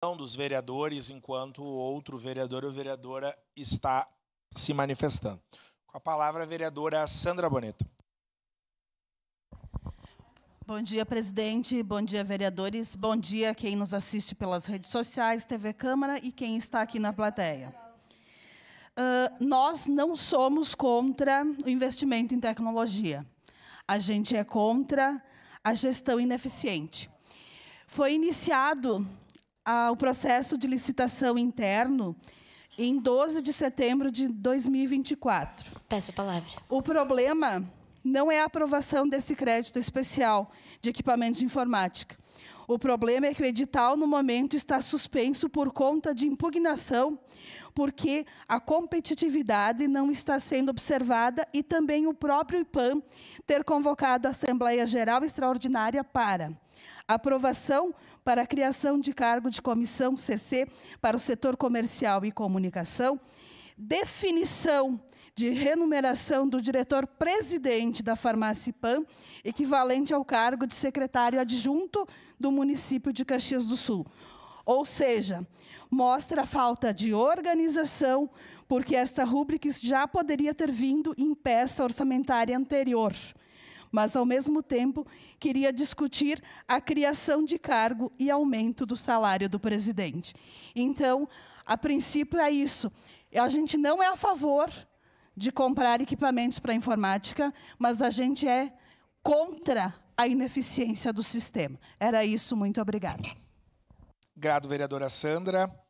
dos vereadores enquanto o outro vereador ou vereadora está se manifestando. Com a palavra, a vereadora Sandra Boneto. Bom dia, presidente. Bom dia, vereadores. Bom dia quem nos assiste pelas redes sociais, TV Câmara e quem está aqui na plateia. Nós não somos contra o investimento em tecnologia. A gente é contra a gestão ineficiente. Foi iniciado o processo de licitação interno em 12 de setembro de 2024. Peço a palavra. O problema não é a aprovação desse crédito especial de equipamentos de informática. O problema é que o edital, no momento, está suspenso por conta de impugnação, porque a competitividade não está sendo observada e também o próprio IPAM ter convocado a Assembleia Geral Extraordinária para aprovação para a criação de cargo de comissão CC para o setor comercial e comunicação, definição de remuneração do diretor-presidente da farmácia IPAM, equivalente ao cargo de secretário adjunto do município de Caxias do Sul. Ou seja, mostra a falta de organização, porque esta rúbrica já poderia ter vindo em peça orçamentária anterior. Mas, ao mesmo tempo, queria discutir a criação de cargo e aumento do salário do presidente. Então, a princípio é isso. A gente não é a favor de comprar equipamentos para a informática, mas a gente é contra a ineficiência do sistema. Era isso, muito obrigada. Obrigado, vereadora Sandra.